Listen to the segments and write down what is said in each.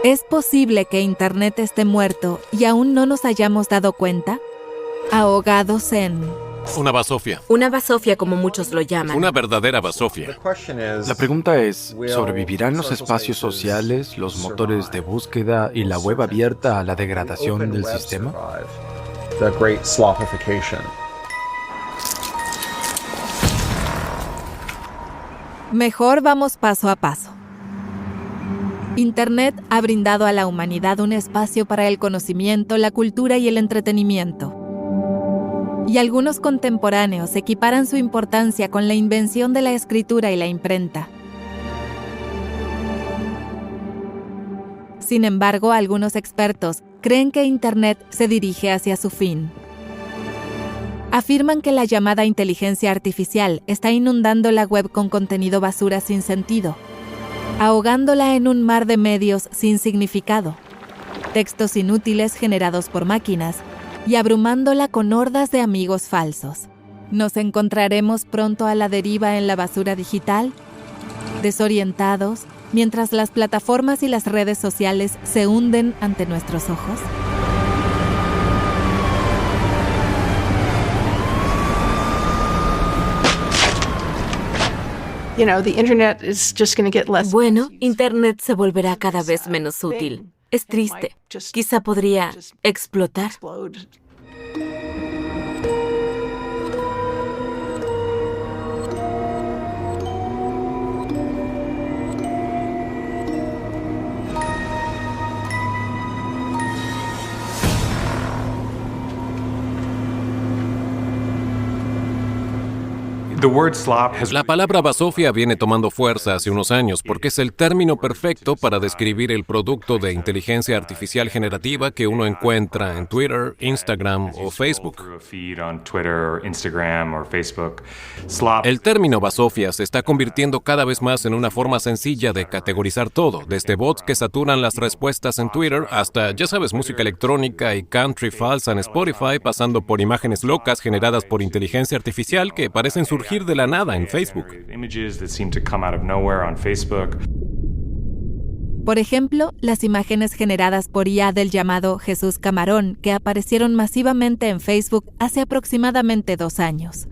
¿Es posible que Internet esté muerto y aún no nos hayamos dado cuenta? Ahogados en... Una basofia. Una basofia, como muchos lo llaman. Una verdadera basofia. La pregunta es, ¿sobrevivirán los espacios sociales, los motores de búsqueda y la web abierta a la degradación del sistema? Mejor vamos paso a paso. Internet ha brindado a la humanidad un espacio para el conocimiento, la cultura y el entretenimiento. Y algunos contemporáneos equiparan su importancia con la invención de la escritura y la imprenta. Sin embargo, algunos expertos creen que Internet se dirige hacia su fin. Afirman que la llamada inteligencia artificial está inundando la web con contenido basura sin sentido, ahogándola en un mar de medios sin significado, textos inútiles generados por máquinas y abrumándola con hordas de amigos falsos. ¿Nos encontraremos pronto a la deriva en la basura digital? Desorientados, mientras las plataformas y las redes sociales se hunden ante nuestros ojos. Bueno, Internet se volverá cada vez menos útil. Es triste. Quizá podría explotar. La palabra basofia viene tomando fuerza hace unos años porque es el término perfecto para describir el producto de inteligencia artificial generativa que uno encuentra en Twitter, Instagram o Facebook. El término basofia se está convirtiendo cada vez más en una forma sencilla de categorizar todo, desde bots que saturan las respuestas en Twitter hasta, ya sabes, música electrónica y country falsa en Spotify, pasando por imágenes locas generadas por inteligencia artificial que parecen surgir de la nada en Facebook. Por ejemplo, las imágenes generadas por IA del llamado Jesús Camarón, que aparecieron masivamente en Facebook hace aproximadamente 2 años.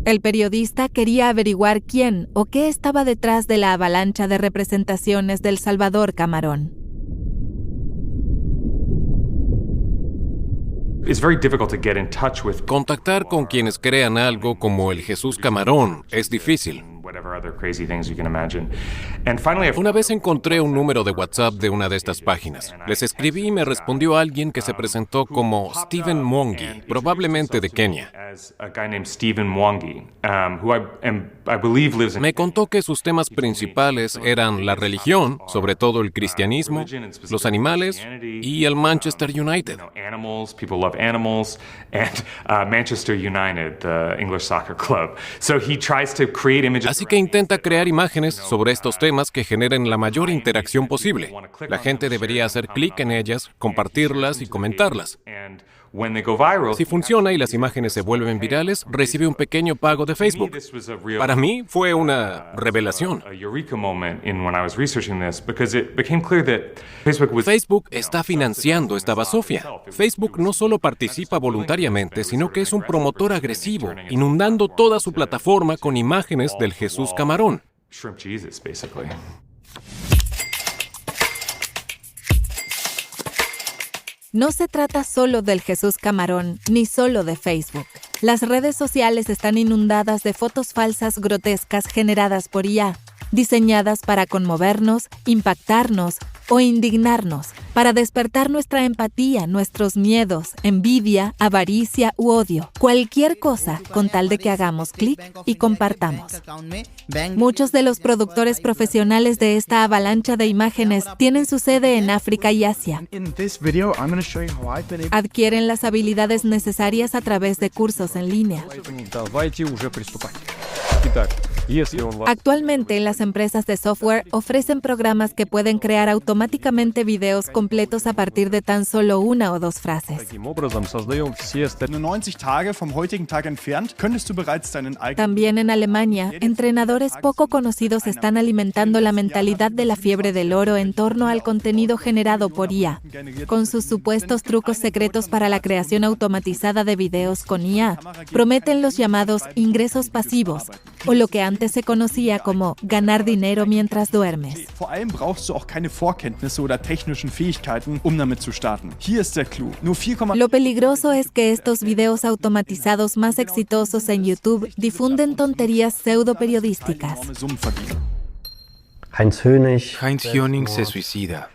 El periodista quería averiguar quién o qué estaba detrás de la avalancha de representaciones del Salvador Camarón. Contactar con quienes crean algo como el Jesús Camarón es difícil. Una vez encontré un número de WhatsApp de una de estas páginas. Les escribí y me respondió alguien que se presentó como Stephen Mwangi, probablemente de Kenia. Me contó que sus temas principales eran la religión, sobre todo el cristianismo, los animales y el Manchester United. Así que intenta crear imágenes sobre estos temas que generen la mayor interacción posible. La gente debería hacer clic en ellas, compartirlas y comentarlas. Si funciona y las imágenes se vuelven virales, recibe un pequeño pago de Facebook. Para mí fue una revelación. Facebook está financiando esta basofia. Facebook no solo participa voluntariamente, sino que es un promotor agresivo, inundando toda su plataforma con imágenes del Jesús Camarón. No se trata solo del Jesús Camarón, ni solo de Facebook. Las redes sociales están inundadas de fotos falsas grotescas generadas por IA, diseñadas para conmovernos, impactarnos o indignarnos, para despertar nuestra empatía, nuestros miedos, envidia, avaricia u odio. Cualquier cosa con tal de que hagamos clic y compartamos. Muchos de los productores profesionales de esta avalancha de imágenes tienen su sede en África y Asia. Adquieren las habilidades necesarias a través de cursos en línea. Actualmente, las empresas de software ofrecen programas que pueden crear automáticamente videos completos a partir de tan solo una o dos frases. También en Alemania, entrenadores poco conocidos están alimentando la mentalidad de la fiebre del oro en torno al contenido generado por IA. Con sus supuestos trucos secretos para la creación automatizada de videos con IA, prometen los llamados ingresos pasivos, o lo que antes se conocía como ganar dinero mientras duermes. Lo peligroso es que estos videos automatizados más exitosos en YouTube difunden tonterías pseudo-periodísticas. Heinz Höning se suicida.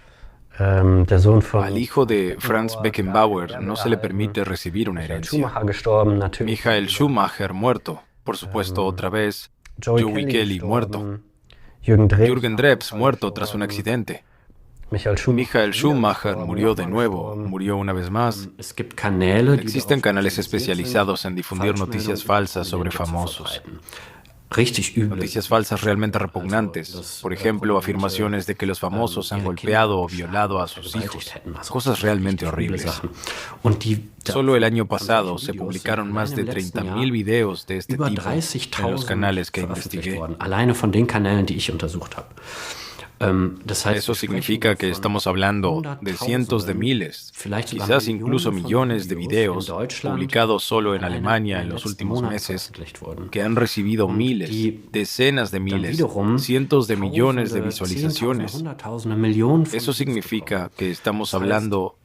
Al hijo de Franz Beckenbauer no se le permite recibir una herencia. Michael Schumacher muerto. Por supuesto, otra vez. Joey Kelly muerto. Jürgen Drews muerto tras un accidente. Michael Schumacher murió de nuevo, murió una vez más. Existen canales especializados en difundir noticias falsas sobre famosos. Noticias falsas realmente repugnantes. Por ejemplo, afirmaciones de que los famosos han golpeado o violado a sus hijos. Cosas realmente horribles. Solo el año pasado se publicaron más de 30.000 videos de este tipo en los canales que investigué. Eso significa que estamos hablando de cientos de miles, quizás incluso millones de videos publicados solo en Alemania en los últimos meses, que han recibido miles, decenas de miles, cientos de millones de visualizaciones. Eso significa que estamos hablando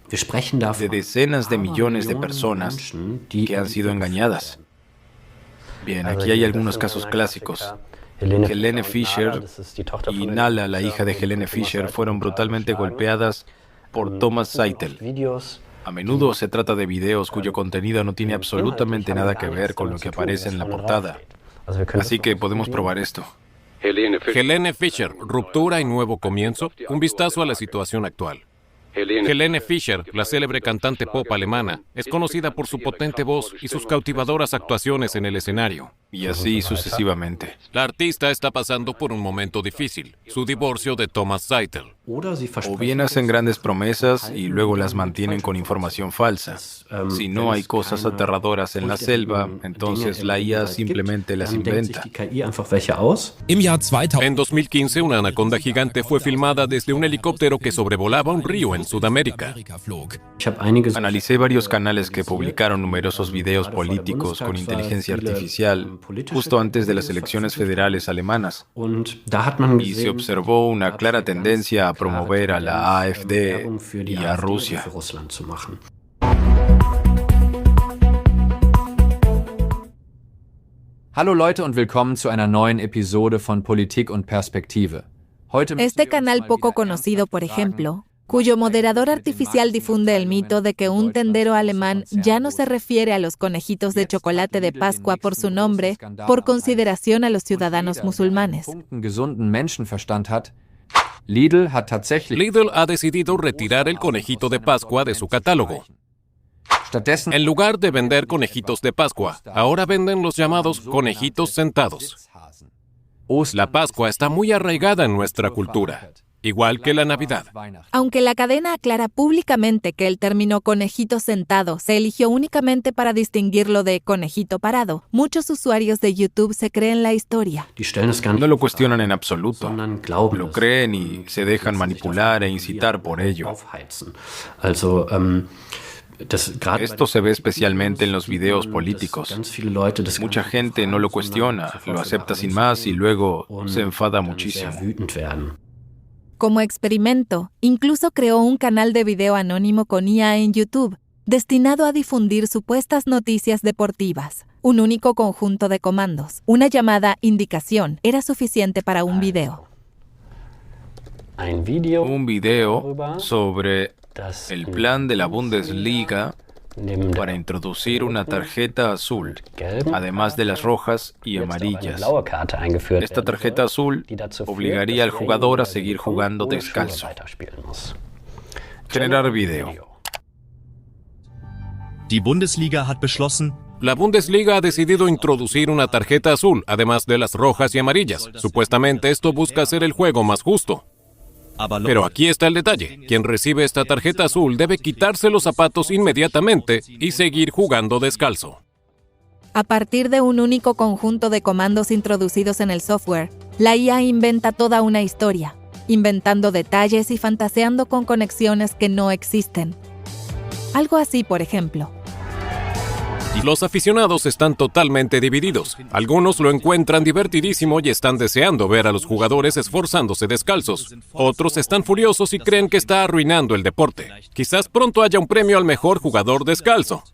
de decenas de millones de personas que han sido engañadas. Bien, aquí hay algunos casos clásicos. Helene Fischer y Nala, la hija de Helene Fischer, fueron brutalmente golpeadas por Thomas Seitel. A menudo se trata de videos cuyo contenido no tiene absolutamente nada que ver con lo que aparece en la portada. Así que podemos probar esto. Helene Fischer, ruptura y nuevo comienzo. Un vistazo a la situación actual. Helene Fischer, la célebre cantante pop alemana, es conocida por su potente voz y sus cautivadoras actuaciones en el escenario. Y así sucesivamente. La artista está pasando por un momento difícil, su divorcio de Thomas Seitel. O bien hacen grandes promesas y luego las mantienen con información falsa. Si no hay cosas aterradoras en la selva, entonces la IA simplemente las inventa. En 2015, una anaconda gigante fue filmada desde un helicóptero que sobrevolaba un río en Sudamérica. Analicé varios canales que publicaron numerosos videos políticos con inteligencia artificial justo antes de las elecciones federales alemanas. Y se observó una clara tendencia a promover a la AfD y a Rusia. Hallo Leute und willkommen zu einer neuen Episode von Politik und Perspektive. Este canal poco conocido, por ejemplo, cuyo moderador artificial difunde el mito de que un tendero alemán ya no se refiere a los conejitos de chocolate de Pascua por su nombre, por consideración a los ciudadanos musulmanes. Lidl ha decidido retirar el conejito de Pascua de su catálogo. En lugar de vender conejitos de Pascua, ahora venden los llamados conejitos sentados. La Pascua está muy arraigada en nuestra cultura, igual que la Navidad. Aunque la cadena aclara públicamente que el término conejito sentado se eligió únicamente para distinguirlo de conejito parado, muchos usuarios de YouTube se creen la historia. No lo cuestionan en absoluto. Lo creen y se dejan manipular e incitar por ello. Esto se ve especialmente en los videos políticos. Mucha gente no lo cuestiona, lo acepta sin más y luego se enfada muchísimo. Como experimento, incluso creó un canal de video anónimo con IA en YouTube, destinado a difundir supuestas noticias deportivas. Un único conjunto de comandos, una llamada indicación, era suficiente para un video. Un video sobre el plan de la Bundesliga para introducir una tarjeta azul, además de las rojas y amarillas. Esta tarjeta azul obligaría al jugador a seguir jugando descalzo. Generar video. Die Bundesliga hat beschlossen, La Bundesliga ha decidido introducir una tarjeta azul, además de las rojas y amarillas. Supuestamente esto busca hacer el juego más justo. Pero aquí está el detalle. Quien recibe esta tarjeta azul debe quitarse los zapatos inmediatamente y seguir jugando descalzo. A partir de un único conjunto de comandos introducidos en el software, la IA inventa toda una historia, inventando detalles y fantaseando con conexiones que no existen. Algo así, por ejemplo. Los aficionados están totalmente divididos. Algunos lo encuentran divertidísimo y están deseando ver a los jugadores esforzándose descalzos. Otros están furiosos y creen que está arruinando el deporte. Quizás pronto haya un premio al mejor jugador descalzo.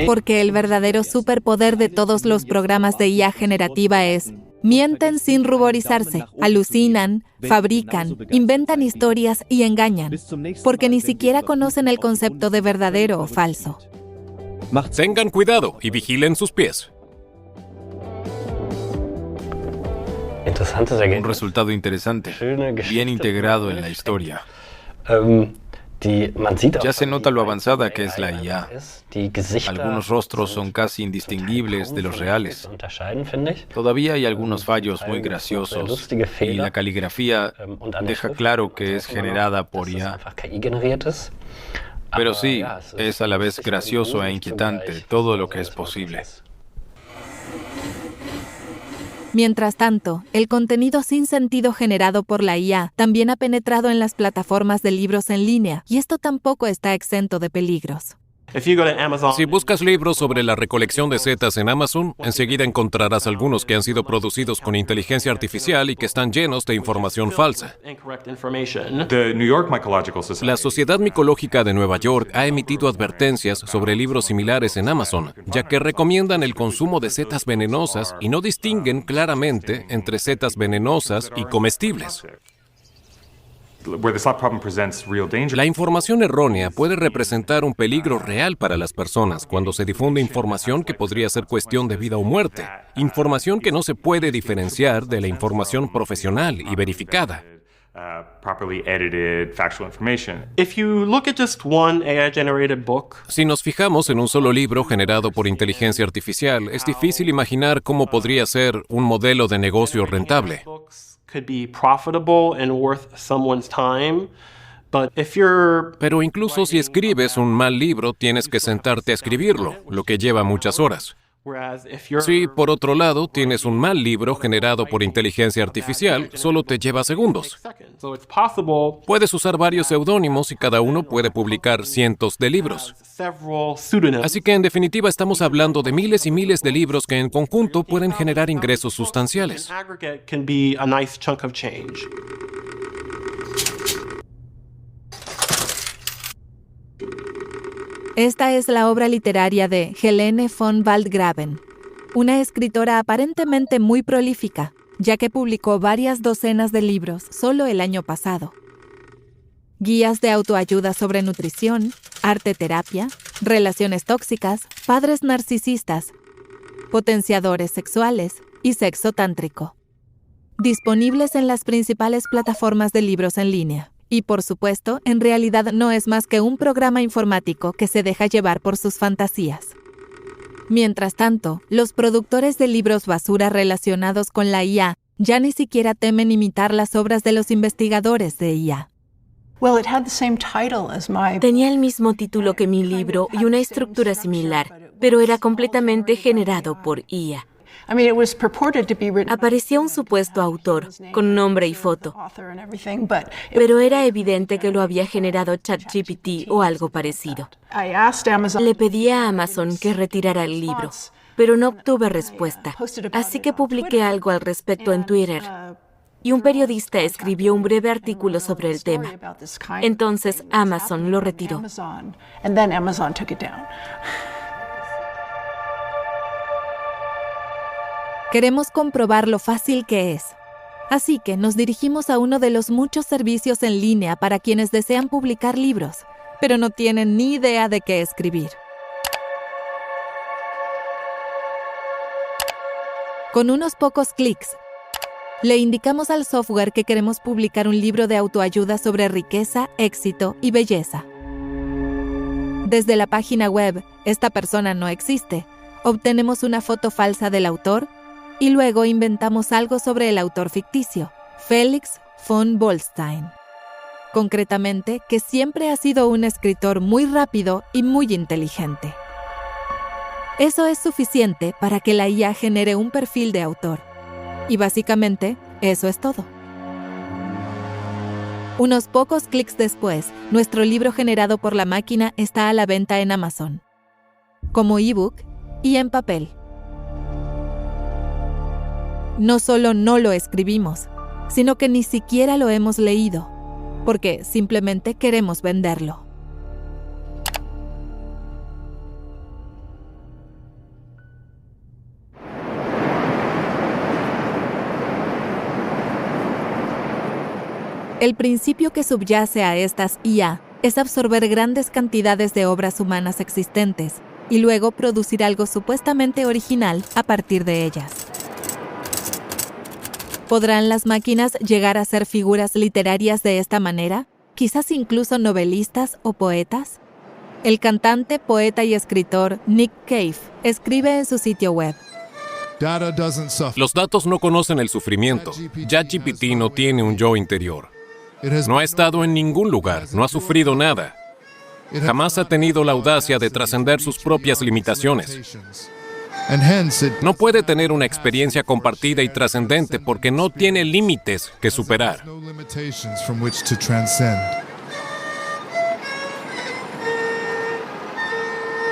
Porque el verdadero superpoder de todos los programas de IA generativa es: mienten sin ruborizarse, alucinan, fabrican, inventan historias y engañan, porque ni siquiera conocen el concepto de verdadero o falso. Tengan cuidado y vigilen sus pies. Un resultado interesante, bien integrado en la historia. Ya se nota lo avanzada que es la IA. Algunos rostros son casi indistinguibles de los reales. Todavía hay algunos fallos muy graciosos y la caligrafía deja claro que es generada por IA. Pero sí, es a la vez gracioso e inquietante todo lo que es posible. Mientras tanto, el contenido sin sentido generado por la IA también ha penetrado en las plataformas de libros en línea, y esto tampoco está exento de peligros. Si buscas libros sobre la recolección de setas en Amazon, enseguida encontrarás algunos que han sido producidos con inteligencia artificial y que están llenos de información falsa. La Sociedad Micológica de Nueva York ha emitido advertencias sobre libros similares en Amazon, ya que recomiendan el consumo de setas venenosas y no distinguen claramente entre setas venenosas y comestibles. La información errónea puede representar un peligro real para las personas cuando se difunde información que podría ser cuestión de vida o muerte, información que no se puede diferenciar de la información profesional y verificada. Si nos fijamos en un solo libro generado por inteligencia artificial, es difícil imaginar cómo podría ser un modelo de negocio rentable. Pero incluso si escribes un mal libro, tienes que sentarte a escribirlo, lo que lleva muchas horas. Si, por otro lado, tienes un mal libro generado por inteligencia artificial, solo te lleva segundos. Puedes usar varios seudónimos y cada uno puede publicar cientos de libros. Así que, en definitiva, estamos hablando de miles y miles de libros que en conjunto pueden generar ingresos sustanciales. Esta es la obra literaria de Helene von Waldgraben, una escritora aparentemente muy prolífica, ya que publicó varias docenas de libros solo el año pasado. Guías de autoayuda sobre nutrición, arte-terapia, relaciones tóxicas, padres narcisistas, potenciadores sexuales y sexo tántrico. Disponibles en las principales plataformas de libros en línea. Y por supuesto, en realidad no es más que un programa informático que se deja llevar por sus fantasías. Mientras tanto, los productores de libros basura relacionados con la IA ya ni siquiera temen imitar las obras de los investigadores de IA. Tenía el mismo título que mi libro y una estructura similar, pero era completamente generado por IA. Aparecía un supuesto autor, con nombre y foto, pero era evidente que lo había generado ChatGPT o algo parecido. Le pedí a Amazon que retirara el libro, pero no obtuve respuesta, así que publiqué algo al respecto en Twitter. Y un periodista escribió un breve artículo sobre el tema. Entonces Amazon lo retiró. Queremos comprobar lo fácil que es. Así que nos dirigimos a uno de los muchos servicios en línea para quienes desean publicar libros, pero no tienen ni idea de qué escribir. Con unos pocos clics, le indicamos al software que queremos publicar un libro de autoayuda sobre riqueza, éxito y belleza. Desde la página web "Esta persona no existe", obtenemos una foto falsa del autor y luego inventamos algo sobre el autor ficticio, Felix von Bolstein. Concretamente, que siempre ha sido un escritor muy rápido y muy inteligente. Eso es suficiente para que la IA genere un perfil de autor. Y básicamente, eso es todo. Unos pocos clics después, nuestro libro generado por la máquina está a la venta en Amazon, como ebook y en papel. No solo no lo escribimos, sino que ni siquiera lo hemos leído, porque simplemente queremos venderlo. El principio que subyace a estas IA es absorber grandes cantidades de obras humanas existentes y luego producir algo supuestamente original a partir de ellas. ¿Podrán las máquinas llegar a ser figuras literarias de esta manera? ¿Quizás incluso novelistas o poetas? El cantante, poeta y escritor Nick Cave escribe en su sitio web: Los datos no conocen el sufrimiento. ChatGPT no tiene un yo interior. No ha estado en ningún lugar, no ha sufrido nada. Jamás ha tenido la audacia de trascender sus propias limitaciones. No puede tener una experiencia compartida y trascendente porque no tiene límites que superar.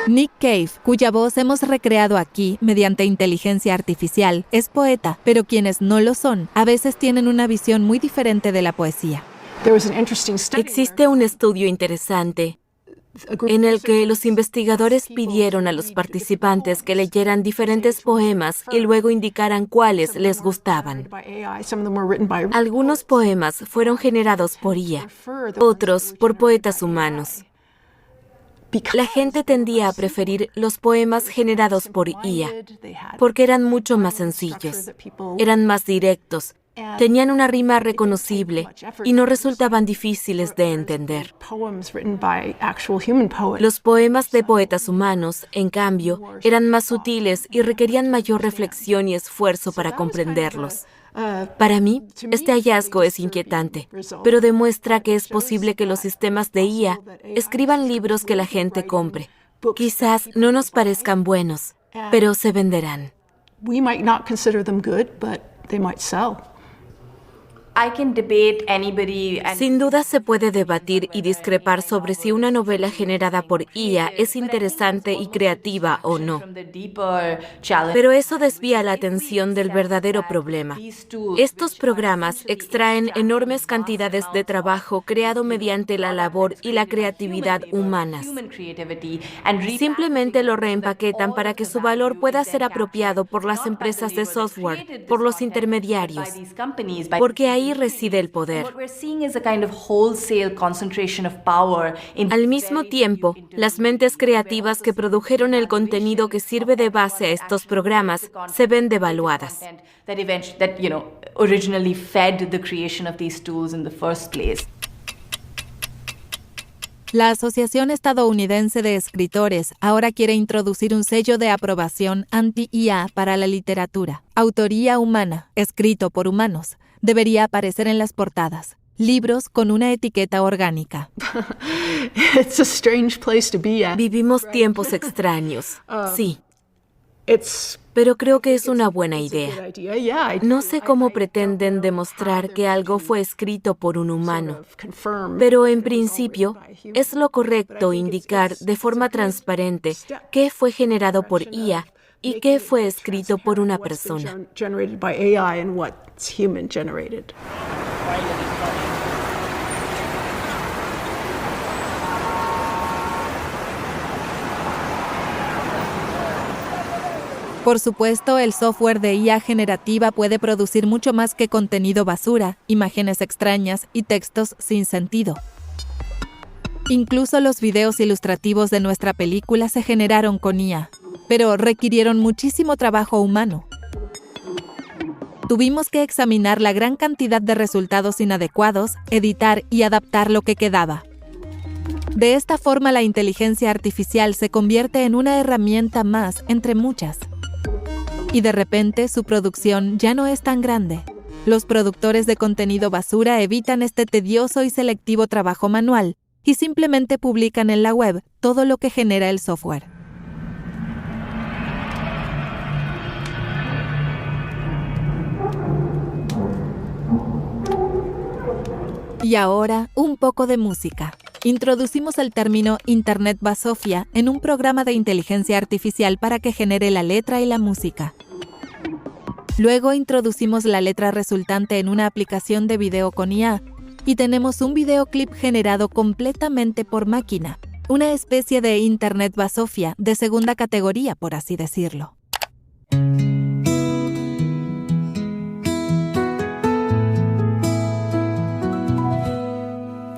Nick Cave, cuya voz hemos recreado aquí mediante inteligencia artificial, es poeta, pero quienes no lo son, a veces tienen una visión muy diferente de la poesía. Existe un estudio interesante en el que los investigadores pidieron a los participantes que leyeran diferentes poemas y luego indicaran cuáles les gustaban. Algunos poemas fueron generados por IA, otros por poetas humanos. La gente tendía a preferir los poemas generados por IA porque eran mucho más sencillos, eran más directos, tenían una rima reconocible y no resultaban difíciles de entender. Los poemas de poetas humanos, en cambio, eran más sutiles y requerían mayor reflexión y esfuerzo para comprenderlos. Para mí, este hallazgo es inquietante, pero demuestra que es posible que los sistemas de IA escriban libros que la gente compre. Quizás no nos parezcan buenos, pero se venderán. Sin duda se puede debatir y discrepar sobre si una novela generada por IA es interesante y creativa o no. Pero eso desvía la atención del verdadero problema. Estos programas extraen enormes cantidades de trabajo creado mediante la labor y la creatividad humanas. Simplemente lo reempaquetan para que su valor pueda ser apropiado por las empresas de software, por los intermediarios, porque ahí reside el poder. Al mismo tiempo, las mentes creativas que produjeron el contenido que sirve de base a estos programas se ven devaluadas. La Asociación Estadounidense de Escritores ahora quiere introducir un sello de aprobación anti-IA para la literatura. Autoría humana, escrito por humanos. Debería aparecer en las portadas. Libros con una etiqueta orgánica. Vivimos tiempos extraños, sí. Pero creo que es una buena idea. No sé cómo pretenden demostrar que algo fue escrito por un humano, pero en principio es lo correcto indicar de forma transparente qué fue generado por IA y qué fue escrito por una persona. Por supuesto, el software de IA generativa puede producir mucho más que contenido basura, imágenes extrañas y textos sin sentido. Incluso los videos ilustrativos de nuestra película se generaron con IA, pero requirieron muchísimo trabajo humano. Tuvimos que examinar la gran cantidad de resultados inadecuados, editar y adaptar lo que quedaba. De esta forma, la inteligencia artificial se convierte en una herramienta más entre muchas. Y de repente, su producción ya no es tan grande. Los productores de contenido basura evitan este tedioso y selectivo trabajo manual y simplemente publican en la web todo lo que genera el software. Y ahora, un poco de música. Introducimos el término Internet Basofia en un programa de inteligencia artificial para que genere la letra y la música. Luego introducimos la letra resultante en una aplicación de video con IA y tenemos un videoclip generado completamente por máquina, una especie de Internet Basofia de segunda categoría, por así decirlo.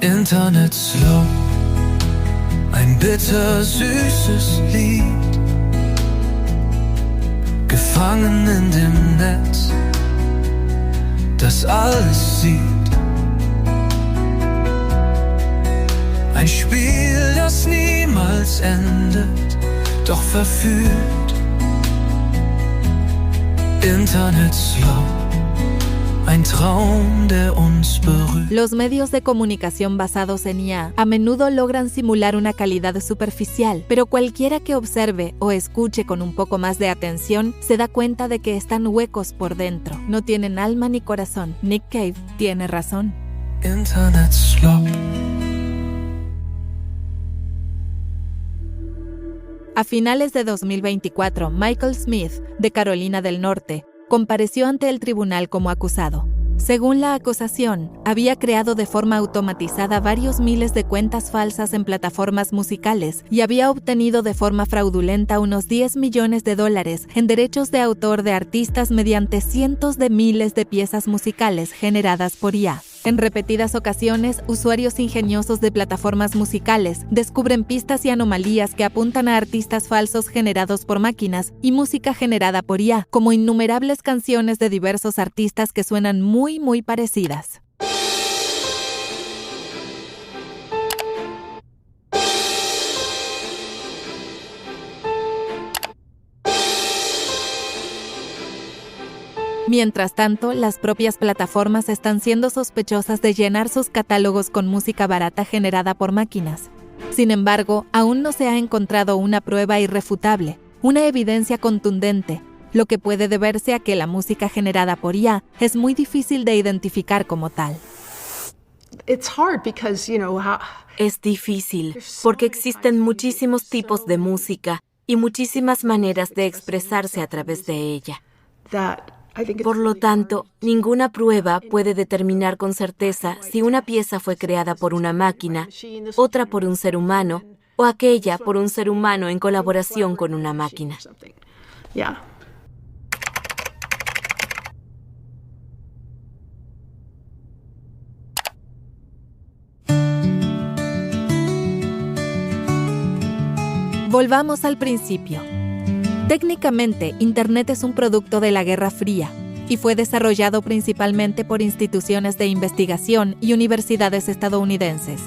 Internet slow, ein bittersüßes Lied, gefangen in dem Netz, das alles sieht. Ein Spiel, das niemals endet, doch verführt. Internet slow. Ein Traum, der uns berührt. Los medios de comunicación basados en IA a menudo logran simular una calidad superficial, pero cualquiera que observe o escuche con un poco más de atención se da cuenta de que están huecos por dentro. No tienen alma ni corazón. Nick Cave tiene razón. Internet slow. A finales de 2024, Michael Smith, de Carolina del Norte, compareció ante el tribunal como acusado. Según la acusación, había creado de forma automatizada varios miles de cuentas falsas en plataformas musicales y había obtenido de forma fraudulenta unos $10 millones en derechos de autor de artistas mediante cientos de miles de piezas musicales generadas por IA. En repetidas ocasiones, usuarios ingeniosos de plataformas musicales descubren pistas y anomalías que apuntan a artistas falsos generados por máquinas y música generada por IA, como innumerables canciones de diversos artistas que suenan muy parecidas. Mientras tanto, las propias plataformas están siendo sospechosas de llenar sus catálogos con música barata generada por máquinas. Sin embargo, aún no se ha encontrado una prueba irrefutable, una evidencia contundente, lo que puede deberse a que la música generada por IA es muy difícil de identificar como tal. Es difícil, porque existen muchísimos tipos de música y muchísimas maneras de expresarse a través de ella. Por lo tanto, ninguna prueba puede determinar con certeza si una pieza fue creada por una máquina, otra por un ser humano, o aquella por un ser humano en colaboración con una máquina. Volvamos al principio. Técnicamente, Internet es un producto de la Guerra Fría y fue desarrollado principalmente por instituciones de investigación y universidades estadounidenses.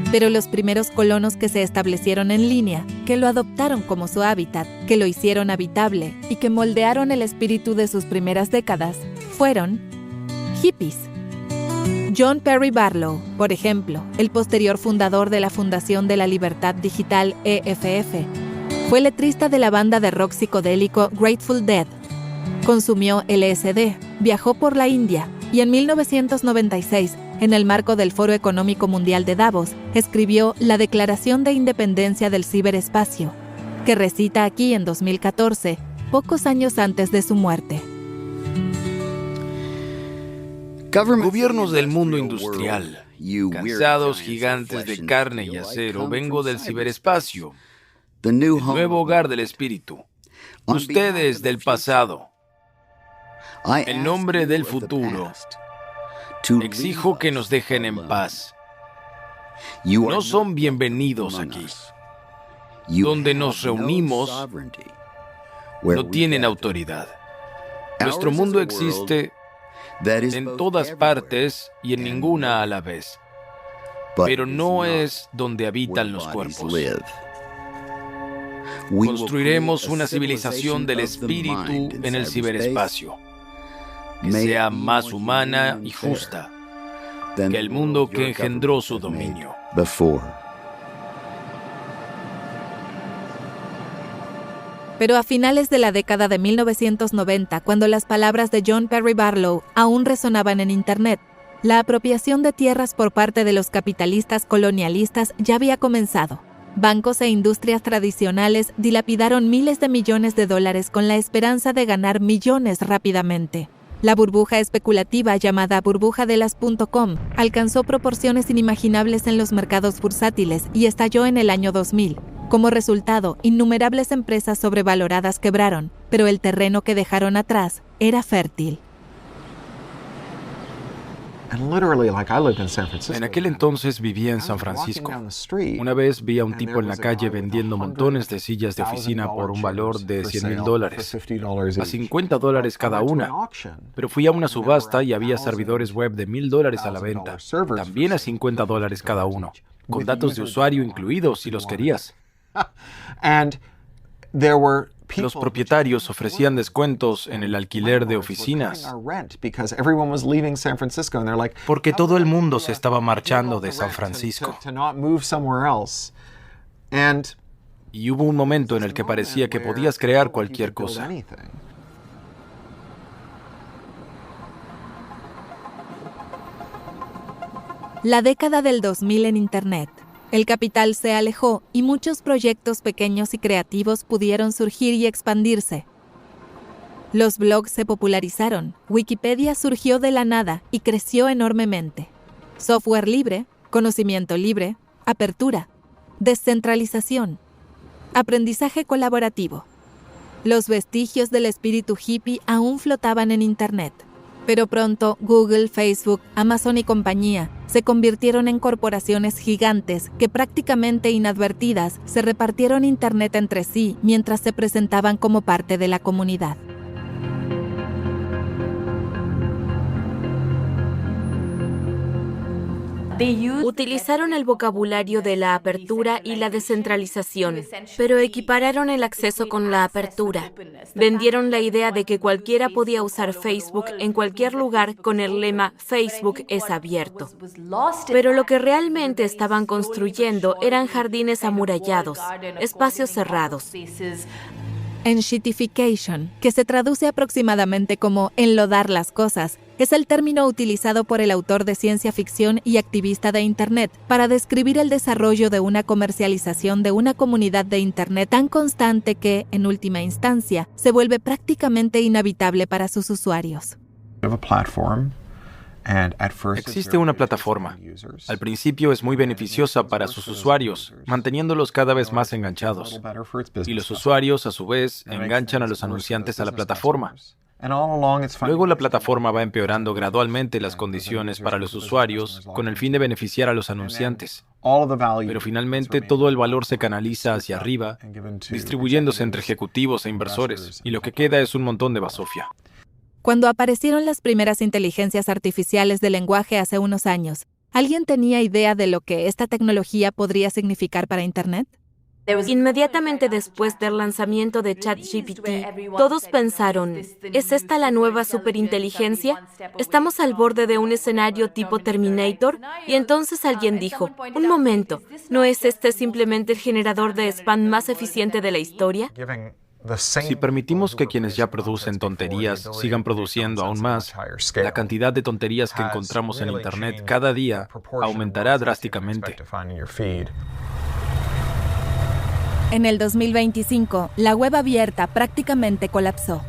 Pero los primeros colonos que se establecieron en línea, que lo adoptaron como su hábitat, que lo hicieron habitable y que moldearon el espíritu de sus primeras décadas, fueron hippies. John Perry Barlow, por ejemplo, el posterior fundador de la Fundación de la Libertad Digital EFF, fue letrista de la banda de rock psicodélico Grateful Dead. Consumió LSD, viajó por la India y en 1996, en el marco del Foro Económico Mundial de Davos, escribió la Declaración de Independencia del Ciberespacio, que recita aquí en 2014, pocos años antes de su muerte. Gobiernos del mundo industrial, cansados gigantes de carne y acero, vengo del ciberespacio, el nuevo hogar del espíritu. Ustedes del pasado, en nombre del futuro, exijo que nos dejen en paz. No son bienvenidos aquí. Donde nos reunimos, no tienen autoridad. Nuestro mundo existe en todas partes y en ninguna a la vez. pero no es donde habitan los cuerpos. Construiremos una civilización del espíritu en el ciberespacio, que sea más humana y justa que el mundo que engendró su dominio. Pero a finales de la década de 1990, cuando las palabras de John Perry Barlow aún resonaban en Internet, la apropiación de tierras por parte de los capitalistas colonialistas ya había comenzado. Bancos e industrias tradicionales dilapidaron miles de millones de dólares con la esperanza de ganar millones rápidamente. La burbuja especulativa llamada burbuja de las .com alcanzó proporciones inimaginables en los mercados bursátiles y estalló en el año 2000. Como resultado, innumerables empresas sobrevaloradas quebraron, pero el terreno que dejaron atrás era fértil. En aquel entonces vivía en San Francisco. Una vez vi a un tipo en la calle vendiendo montones de sillas de oficina por un valor de $100,000, a $50 cada una. Pero fui a una subasta y había servidores web de $1,000 a la venta, también a $50 cada uno, con datos de usuario incluidos si los querías. Los propietarios ofrecían descuentos en el alquiler de oficinas porque todo el mundo se estaba marchando de San Francisco. Y hubo un momento en el que parecía que podías crear cualquier cosa. La década del 2000 en Internet. El capital se alejó y muchos proyectos pequeños y creativos pudieron surgir y expandirse. Los blogs se popularizaron, Wikipedia surgió de la nada y creció enormemente. Software libre, conocimiento libre, apertura, descentralización, aprendizaje colaborativo. Los vestigios del espíritu hippie aún flotaban en Internet. Pero pronto Google, Facebook, Amazon y compañía se convirtieron en corporaciones gigantes que prácticamente inadvertidas se repartieron Internet entre sí mientras se presentaban como parte de la comunidad. Utilizaron el vocabulario de la apertura y la descentralización, pero equipararon el acceso con la apertura. Vendieron la idea de que cualquiera podía usar Facebook en cualquier lugar con el lema Facebook es abierto. Pero lo que realmente estaban construyendo eran jardines amurallados, espacios cerrados. Enshittification, que se traduce aproximadamente como enlodar las cosas, es el término utilizado por el autor de ciencia ficción y activista de Internet para describir el desarrollo de una comercialización de una comunidad de Internet tan constante que, en última instancia, se vuelve prácticamente inhabitable para sus usuarios. Existe una plataforma. Al principio es muy beneficiosa para sus usuarios, manteniéndolos cada vez más enganchados. Y los usuarios, a su vez, enganchan a los anunciantes a la plataforma. Luego la plataforma va empeorando gradualmente las condiciones para los usuarios con el fin de beneficiar a los anunciantes. Pero finalmente todo el valor se canaliza hacia arriba, distribuyéndose entre ejecutivos e inversores, y lo que queda es un montón de basofia. Cuando aparecieron las primeras inteligencias artificiales de lenguaje hace unos años, ¿alguien tenía idea de lo que esta tecnología podría significar para Internet? Inmediatamente después del lanzamiento de ChatGPT, todos pensaron, ¿es esta la nueva superinteligencia? ¿Estamos al borde de un escenario tipo Terminator? Y entonces alguien dijo, un momento, ¿no es este simplemente el generador de spam más eficiente de la historia? Si permitimos que quienes ya producen tonterías sigan produciendo aún más, la cantidad de tonterías que encontramos en Internet cada día aumentará drásticamente. En el 2025, la web abierta prácticamente colapsó.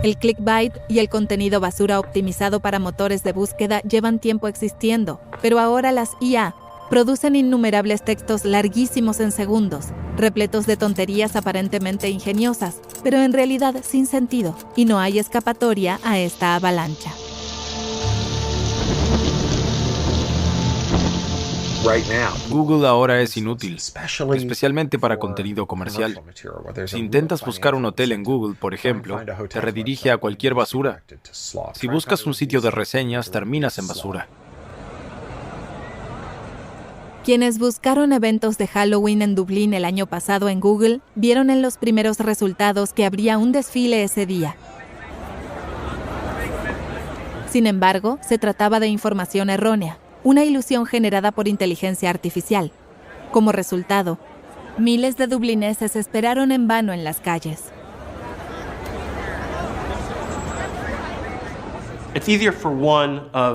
El clickbait y el contenido basura optimizado para motores de búsqueda llevan tiempo existiendo, pero ahora las IA producen innumerables textos larguísimos en segundos, repletos de tonterías aparentemente ingeniosas, pero en realidad sin sentido, y no hay escapatoria a esta avalancha. Google ahora es inútil, especialmente para contenido comercial. Si intentas buscar un hotel en Google, por ejemplo, te redirige a cualquier basura. Si buscas un sitio de reseñas, terminas en basura. Quienes buscaron eventos de Halloween en Dublín el año pasado en Google, vieron en los primeros resultados que habría un desfile ese día. Sin embargo, se trataba de información errónea, una ilusión generada por inteligencia artificial. Como resultado, miles de dublineses esperaron en vano en las calles.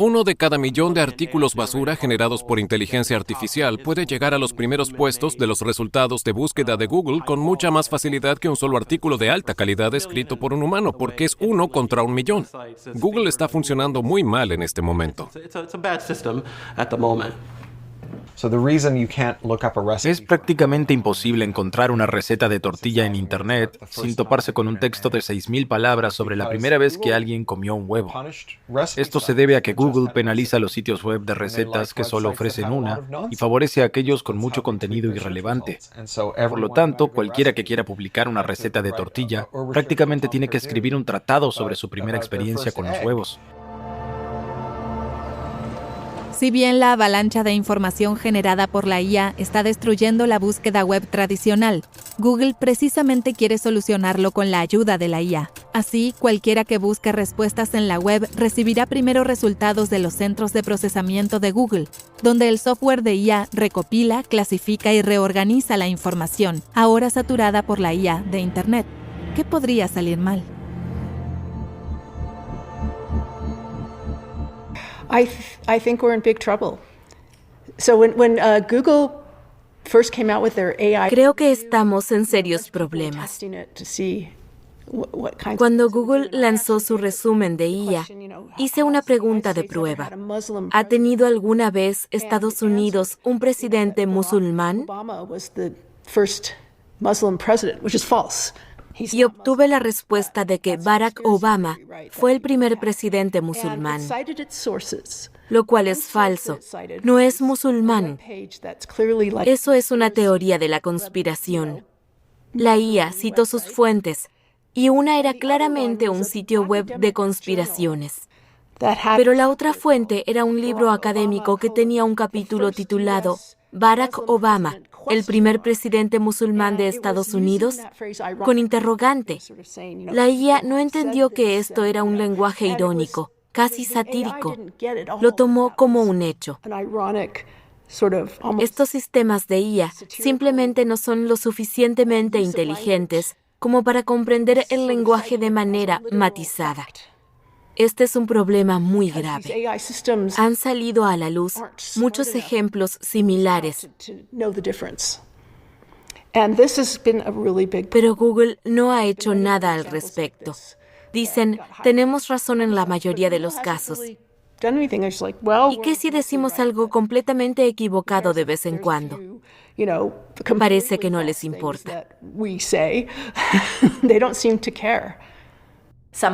Uno de cada millón de artículos basura generados por inteligencia artificial puede llegar a los primeros puestos de los resultados de búsqueda de Google con mucha más facilidad que un solo artículo de alta calidad escrito por un humano, porque es 1 contra 1 millón. Google está funcionando muy mal en este momento. Es prácticamente imposible encontrar una receta de tortilla en Internet sin toparse con un texto de 6.000 palabras sobre la primera vez que alguien comió un huevo. Esto se debe a que Google penaliza los sitios web de recetas que solo ofrecen una y favorece a aquellos con mucho contenido irrelevante. Por lo tanto, cualquiera que quiera publicar una receta de tortilla prácticamente tiene que escribir un tratado sobre su primera experiencia con los huevos. Si bien la avalancha de información generada por la IA está destruyendo la búsqueda web tradicional, Google precisamente quiere solucionarlo con la ayuda de la IA. Así, cualquiera que busque respuestas en la web recibirá primero resultados de los centros de procesamiento de Google, donde el software de IA recopila, clasifica y reorganiza la información, ahora saturada por la IA de Internet. ¿Qué podría salir mal? I think we're in big trouble. So when Google first came out with their AI, Creo que estamos en serios problemas. Cuando Google lanzó su resumen de IA, hice una pregunta de prueba. ¿Ha tenido alguna vez Estados Unidos un presidente musulmán? Y obtuve la respuesta de que Barack Obama fue el primer presidente musulmán, lo cual es falso. No es musulmán. Eso es una teoría de la conspiración. La IA citó sus fuentes, y una era claramente un sitio web de conspiraciones. Pero la otra fuente era un libro académico que tenía un capítulo titulado Barack Obama, el primer presidente musulmán de Estados Unidos, con interrogante. La IA no entendió que esto era un lenguaje irónico, casi satírico. Lo tomó como un hecho. Estos sistemas de IA simplemente no son lo suficientemente inteligentes como para comprender el lenguaje de manera matizada. Este es un problema muy grave. Han salido a la luz muchos ejemplos similares. Pero Google no ha hecho nada al respecto. Dicen, tenemos razón en la mayoría de los casos. ¿Y qué si decimos algo completamente equivocado de vez en cuando? Parece que no les importa.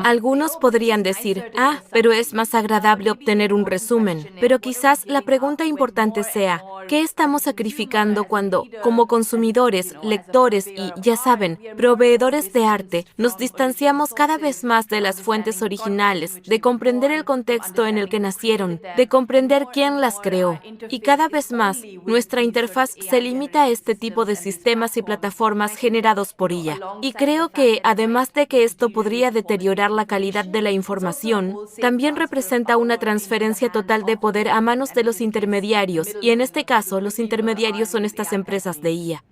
Algunos podrían decir, pero es más agradable obtener un resumen. Pero quizás la pregunta importante sea, ¿qué estamos sacrificando cuando, como consumidores, lectores y, ya saben, proveedores de arte, nos distanciamos cada vez más de las fuentes originales, de comprender el contexto en el que nacieron, de comprender quién las creó? Y cada vez más, nuestra interfaz se limita a este tipo de sistemas y plataformas generados por IA. Y creo que, además de que esto podría deteriorar la calidad de la información, también representa una transferencia total de poder a manos de los intermediarios, y en este caso, los intermediarios son estas empresas de IA.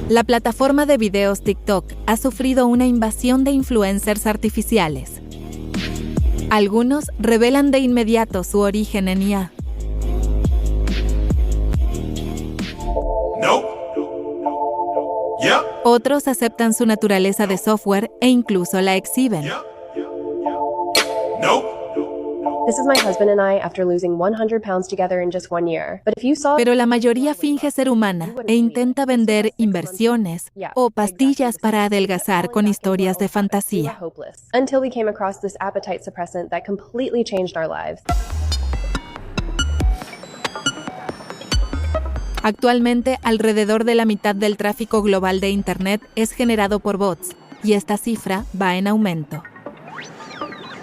La plataforma de videos TikTok ha sufrido una invasión de influencers artificiales. Algunos revelan de inmediato su origen en IA. Otros aceptan su naturaleza de software e incluso la exhiben. This is my husband and I after losing 100 pounds together in just 1 year. But if you saw... Pero la mayoría finge ser humana e intenta vender inversiones o pastillas para adelgazar con historias de fantasía. Until we came across this appetite suppressant that completely changed our lives. Actualmente, alrededor de la mitad del tráfico global de Internet es generado por bots, y esta cifra va en aumento.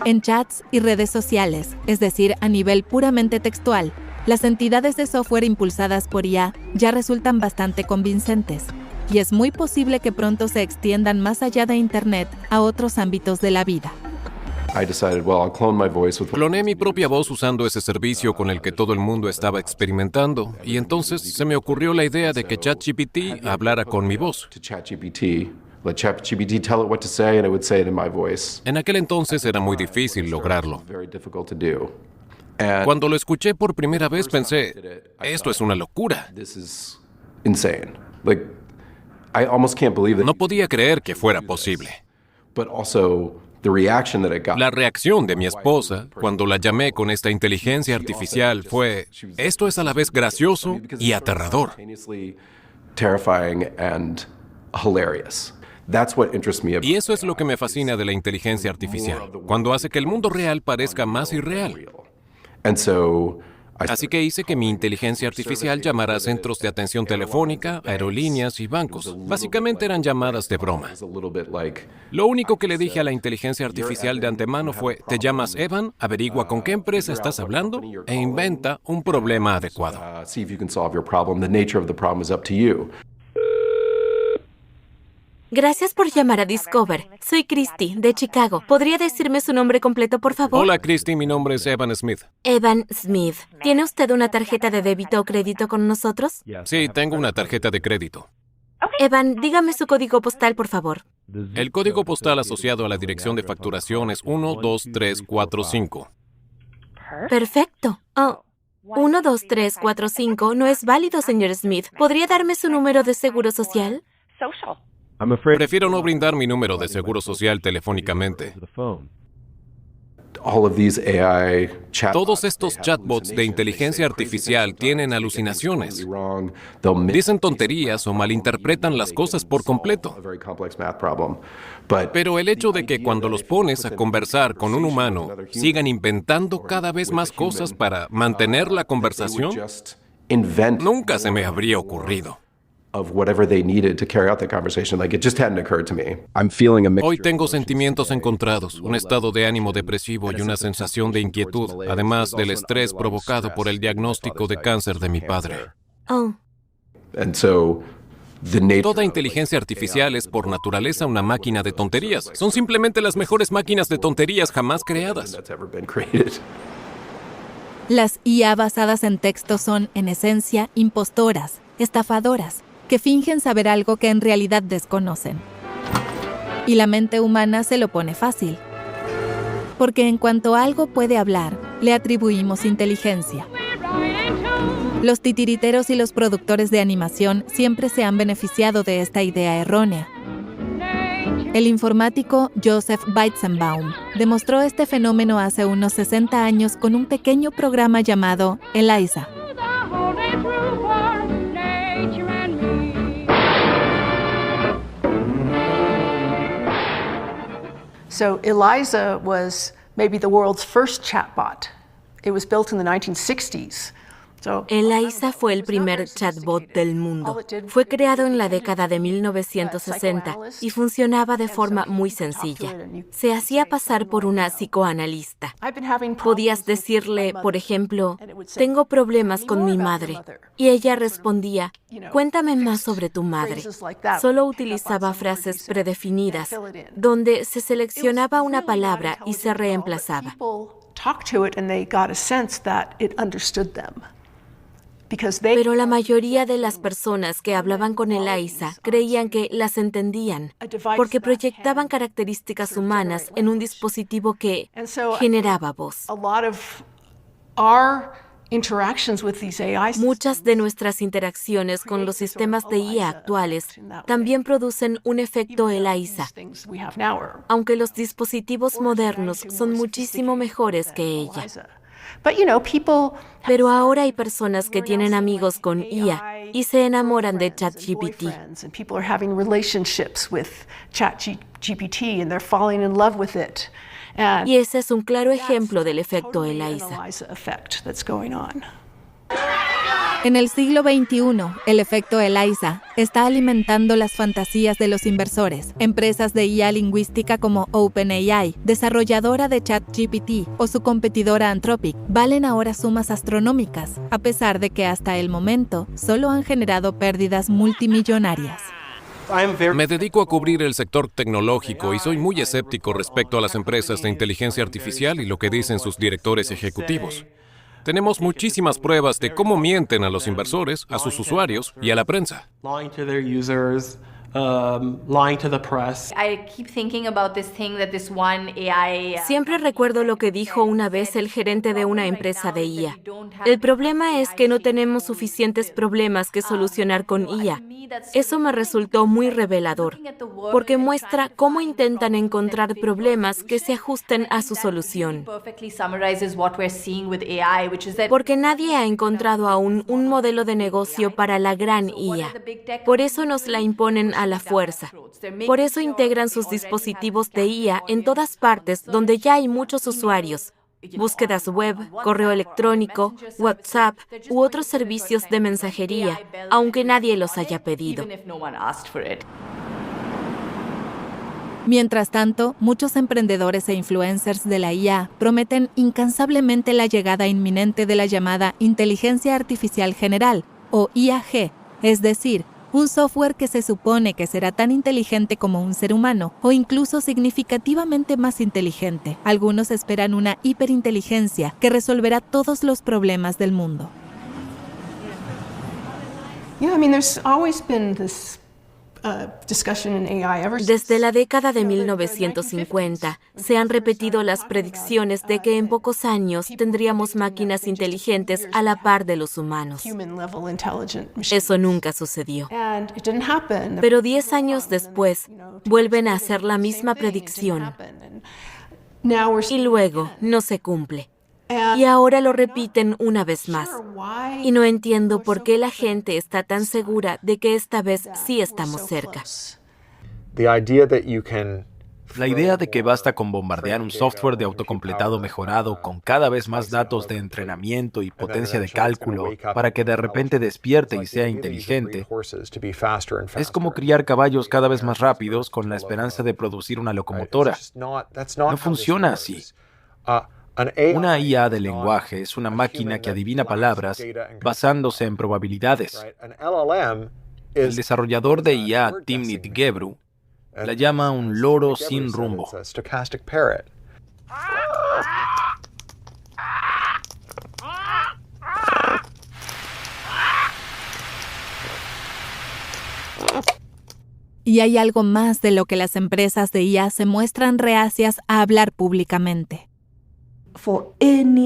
En chats y redes sociales, es decir, a nivel puramente textual, las entidades de software impulsadas por IA ya resultan bastante convincentes, y es muy posible que pronto se extiendan más allá de Internet a otros ámbitos de la vida. Cloné mi propia voz usando ese servicio con el que todo el mundo estaba experimentando, y entonces se me ocurrió la idea de que ChatGPT hablara con mi voz. En aquel entonces era muy difícil lograrlo. Cuando lo escuché por primera vez pensé, esto es una locura. No podía creer que fuera posible. La reacción de mi esposa, cuando la llamé con esta inteligencia artificial, fue, esto es a la vez gracioso y aterrador. Y eso es lo que me fascina de la inteligencia artificial, cuando hace que el mundo real parezca más irreal. Así que hice que mi inteligencia artificial llamara a centros de atención telefónica, aerolíneas y bancos. Básicamente eran llamadas de broma. Lo único que le dije a la inteligencia artificial de antemano fue, te llamas Evan, averigua con qué empresa estás hablando e inventa un problema adecuado. Gracias por llamar a Discover. Soy Christy, de Chicago. ¿Podría decirme su nombre completo, por favor? Hola, Christy. Mi nombre es Evan Smith. Evan Smith. ¿Tiene usted una tarjeta de débito o crédito con nosotros? Sí, tengo una tarjeta de crédito. Evan, dígame su código postal, por favor. El código postal asociado a la dirección de facturación es 12345. Perfecto. Oh, 12345 no es válido, señor Smith. ¿Podría darme su número de seguro social? Prefiero no brindar mi número de seguro social telefónicamente. Todos estos chatbots de inteligencia artificial tienen alucinaciones. Dicen tonterías o malinterpretan las cosas por completo. Pero el hecho de que cuando los pones a conversar con un humano, sigan inventando cada vez más cosas para mantener la conversación, nunca se me habría ocurrido. Hoy tengo sentimientos encontrados, un estado de ánimo depresivo y una sensación de inquietud, además del estrés provocado por el diagnóstico de cáncer de mi padre. Oh. Toda inteligencia artificial es por naturaleza una máquina de tonterías. Son simplemente las mejores máquinas de tonterías jamás creadas. Las IA basadas en texto son, en esencia, impostoras, estafadoras, que fingen saber algo que en realidad desconocen. Y la mente humana se lo pone fácil. Porque en cuanto algo puede hablar, le atribuimos inteligencia. Los titiriteros y los productores de animación siempre se han beneficiado de esta idea errónea. El informático Joseph Weizenbaum demostró este fenómeno hace unos 60 años con un pequeño programa llamado ELIZA. So ELIZA was maybe the world's first chatbot. It was built in the 1960s. ELIZA fue el primer chatbot del mundo. Fue creado en la década de 1960 y funcionaba de forma muy sencilla. Se hacía pasar por una psicoanalista. Podías decirle, por ejemplo, tengo problemas con mi madre. Y ella respondía, cuéntame más sobre tu madre. Solo utilizaba frases predefinidas, donde se seleccionaba una palabra y se reemplazaba. Pero la mayoría de las personas que hablaban con ELIZA creían que las entendían, porque proyectaban características humanas en un dispositivo que generaba voz. Muchas de nuestras interacciones con los sistemas de IA actuales también producen un efecto ELIZA, aunque los dispositivos modernos son muchísimo mejores que ella. Pero ahora hay personas que tienen amigos con IA y se enamoran de ChatGPT. Y ese es un claro ejemplo del efecto ELIZA. En el siglo XXI, el efecto ELIZA está alimentando las fantasías de los inversores. Empresas de IA lingüística como OpenAI, desarrolladora de ChatGPT, o su competidora Anthropic, valen ahora sumas astronómicas, a pesar de que hasta el momento solo han generado pérdidas multimillonarias. Me dedico a cubrir el sector tecnológico y soy muy escéptico respecto a las empresas de inteligencia artificial y lo que dicen sus directores ejecutivos. Tenemos muchísimas pruebas de cómo mienten a los inversores, a sus usuarios y a la prensa. Siempre recuerdo lo que dijo una vez el gerente de una empresa de IA. El problema es que no tenemos suficientes problemas que solucionar con IA. Eso me resultó muy revelador, porque muestra cómo intentan encontrar problemas que se ajusten a su solución. Porque nadie ha encontrado aún un modelo de negocio para la gran IA. Por eso nos la imponen a la fuerza. Por eso integran sus dispositivos de IA en todas partes donde ya hay muchos usuarios. Búsquedas web, correo electrónico, WhatsApp u otros servicios de mensajería, aunque nadie los haya pedido. Mientras tanto, muchos emprendedores e influencers de la IA prometen incansablemente la llegada inminente de la llamada Inteligencia Artificial General, o IAG, es decir, un software que se supone que será tan inteligente como un ser humano, o incluso significativamente más inteligente. Algunos esperan una hiperinteligencia que resolverá todos los problemas del mundo. Desde la década de 1950, se han repetido las predicciones de que en pocos años tendríamos máquinas inteligentes a la par de los humanos. Eso nunca sucedió. Pero 10 años después, vuelven a hacer la misma predicción. Y luego no se cumple. Y ahora lo repiten una vez más. Y no entiendo por qué la gente está tan segura de que esta vez sí estamos cerca. La idea de que basta con bombardear un software de autocompletado mejorado con cada vez más datos de entrenamiento y potencia de cálculo para que de repente despierte y sea inteligente es como criar caballos cada vez más rápidos con la esperanza de producir una locomotora. No funciona así. Una IA de lenguaje es una máquina que adivina palabras basándose en probabilidades. El desarrollador de IA, Timnit Gebru, la llama un loro sin rumbo. Y hay algo más de lo que las empresas de IA se muestran reacias a hablar públicamente.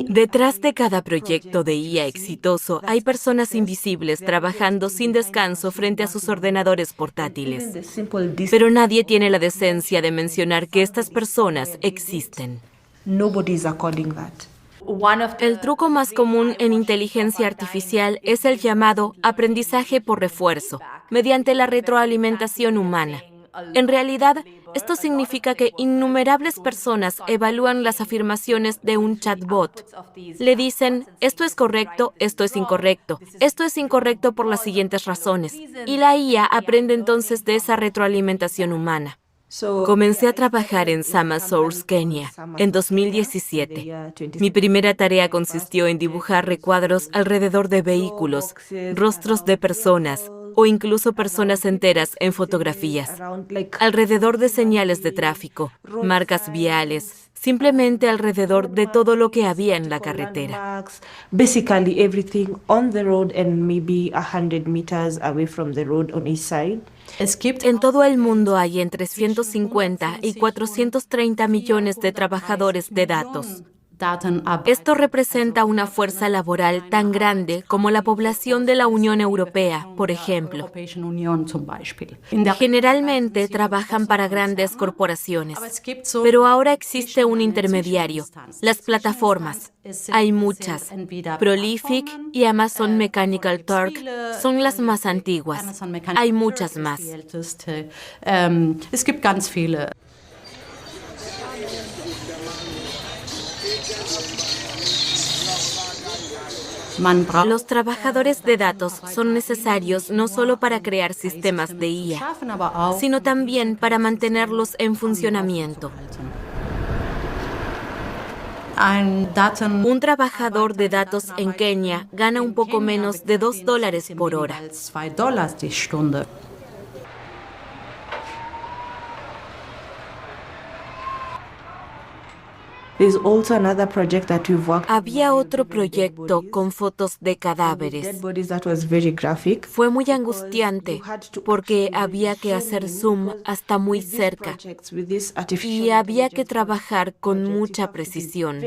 Detrás de cada proyecto de IA exitoso hay personas invisibles trabajando sin descanso frente a sus ordenadores portátiles. Pero nadie tiene la decencia de mencionar que estas personas existen. El truco más común en inteligencia artificial es el llamado aprendizaje por refuerzo, mediante la retroalimentación humana. En realidad, esto significa que innumerables personas evalúan las afirmaciones de un chatbot. Le dicen, esto es correcto, esto es incorrecto por las siguientes razones. Y la IA aprende entonces de esa retroalimentación humana. Comencé a trabajar en Sama Source, Kenia, en 2017. Mi primera tarea consistió en dibujar recuadros alrededor de vehículos, rostros de personas, o incluso personas enteras en fotografías, alrededor de señales de tráfico, marcas viales, simplemente alrededor de todo lo que había en la carretera. Basically everything on the road and maybe 100 meters away from the road on each side. En todo el mundo hay entre 150 y 430 millones de trabajadores de datos. Esto representa una fuerza laboral tan grande como la población de la Unión Europea, por ejemplo. Generalmente trabajan para grandes corporaciones, pero ahora existe un intermediario, las plataformas. Hay muchas. Prolific y Amazon Mechanical Turk son las más antiguas. Hay muchas más. Los trabajadores de datos son necesarios no solo para crear sistemas de IA, sino también para mantenerlos en funcionamiento. Un trabajador de datos en Kenia gana un poco menos de $2 por hora. Había otro proyecto con fotos de cadáveres. Fue muy angustiante porque había que hacer zoom hasta muy cerca y había que trabajar con mucha precisión.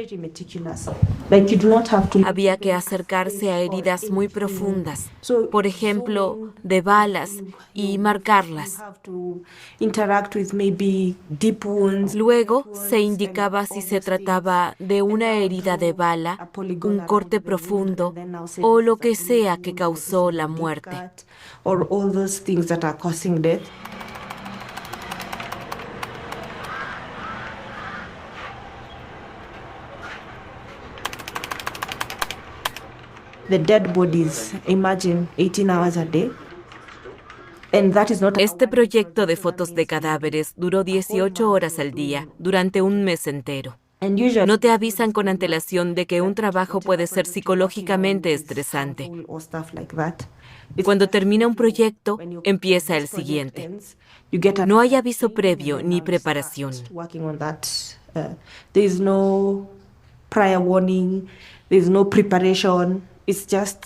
Había que acercarse a heridas muy profundas, por ejemplo, de balas, y marcarlas. Luego se indicaba si se trataba de una herida de bala, un corte profundo o lo que sea que causó la muerte. The dead bodies, imagine 18 hours a day. Este proyecto de fotos de cadáveres duró 18 horas al día durante un mes entero. No te avisan con antelación de que un trabajo puede ser psicológicamente estresante. Cuando termina un proyecto, empieza el siguiente. No hay aviso previo ni preparación. There is no prior warning, there is no preparation. It's just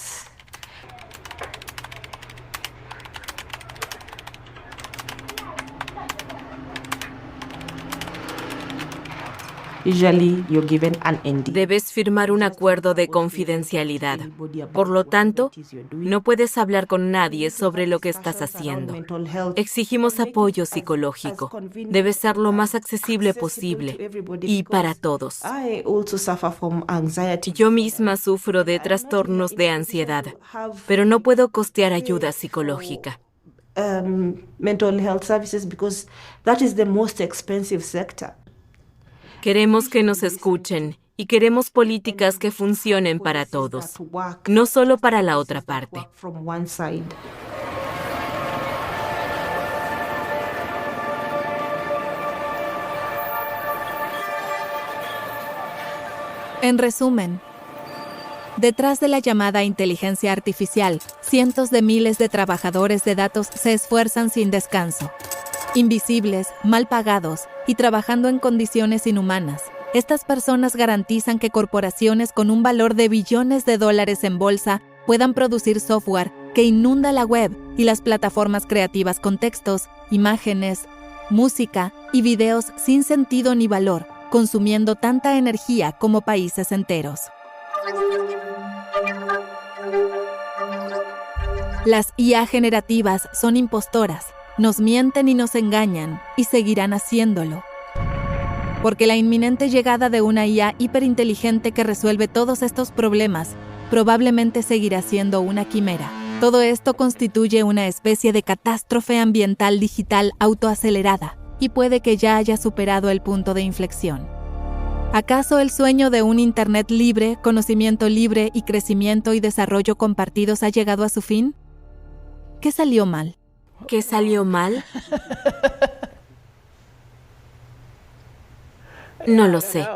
usually you're given an NDA. Debes firmar un acuerdo de confidencialidad. Por lo tanto, no puedes hablar con nadie sobre lo que estás haciendo. Exigimos apoyo psicológico. Debe ser lo más accesible posible y para todos. Yo misma sufro de trastornos de ansiedad, pero no puedo costear ayuda psicológica. Mental health services because that is the most expensive sector. Queremos que nos escuchen y queremos políticas que funcionen para todos, no solo para la otra parte. En resumen, detrás de la llamada inteligencia artificial, cientos de miles de trabajadores de datos se esfuerzan sin descanso. Invisibles, mal pagados y trabajando en condiciones inhumanas. Estas personas garantizan que corporaciones con un valor de billones de dólares en bolsa puedan producir software que inunda la web y las plataformas creativas con textos, imágenes, música y videos sin sentido ni valor, consumiendo tanta energía como países enteros. Las IA generativas son impostoras. Nos mienten y nos engañan, y seguirán haciéndolo. Porque la inminente llegada de una IA hiperinteligente que resuelve todos estos problemas probablemente seguirá siendo una quimera. Todo esto constituye una especie de catástrofe ambiental digital autoacelerada, y puede que ya haya superado el punto de inflexión. ¿Acaso el sueño de un Internet libre, conocimiento libre y crecimiento y desarrollo compartidos ha llegado a su fin? ¿Qué salió mal? ¿Qué salió mal? No lo sé.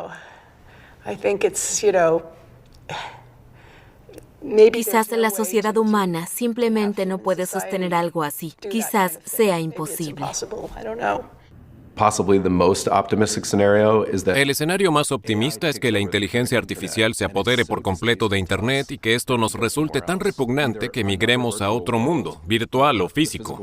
Quizás la sociedad humana simplemente no puede sostener algo así. Quizás sea imposible. El escenario más optimista es que la inteligencia artificial se apodere por completo de Internet y que esto nos resulte tan repugnante que migremos a otro mundo, virtual o físico.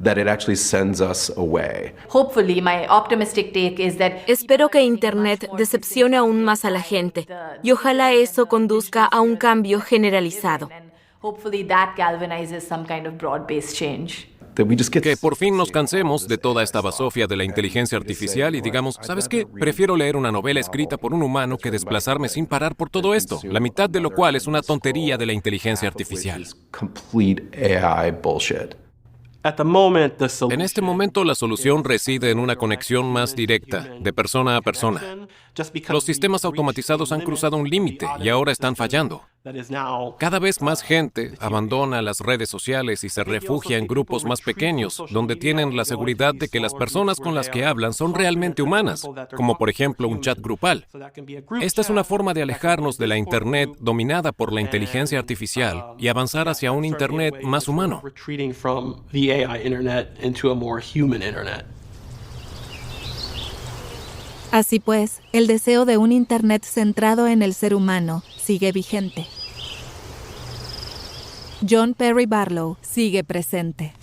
that it actually sends us away. Hopefully, my optimistic take is that Espero que Internet decepcione aún más a la gente y ojalá eso conduzca a un cambio generalizado. hopefully that galvanizes some kind of broad-based change. Que por fin nos cansemos de toda esta basofia de la inteligencia artificial y digamos, ¿sabes qué? Prefiero leer una novela escrita por un humano que desplazarme sin parar por todo esto, la mitad de lo cual es una tontería de la inteligencia artificial. En este momento, la solución reside en una conexión más directa, de persona a persona. Los sistemas automatizados han cruzado un límite y ahora están fallando. Cada vez más gente abandona las redes sociales y se refugia en grupos más pequeños, donde tienen la seguridad de que las personas con las que hablan son realmente humanas, como por ejemplo un chat grupal. Esta es una forma de alejarnos de la Internet dominada por la inteligencia artificial y avanzar hacia un Internet más humano. Así pues, el deseo de un Internet centrado en el ser humano sigue vigente. John Perry Barlow sigue presente.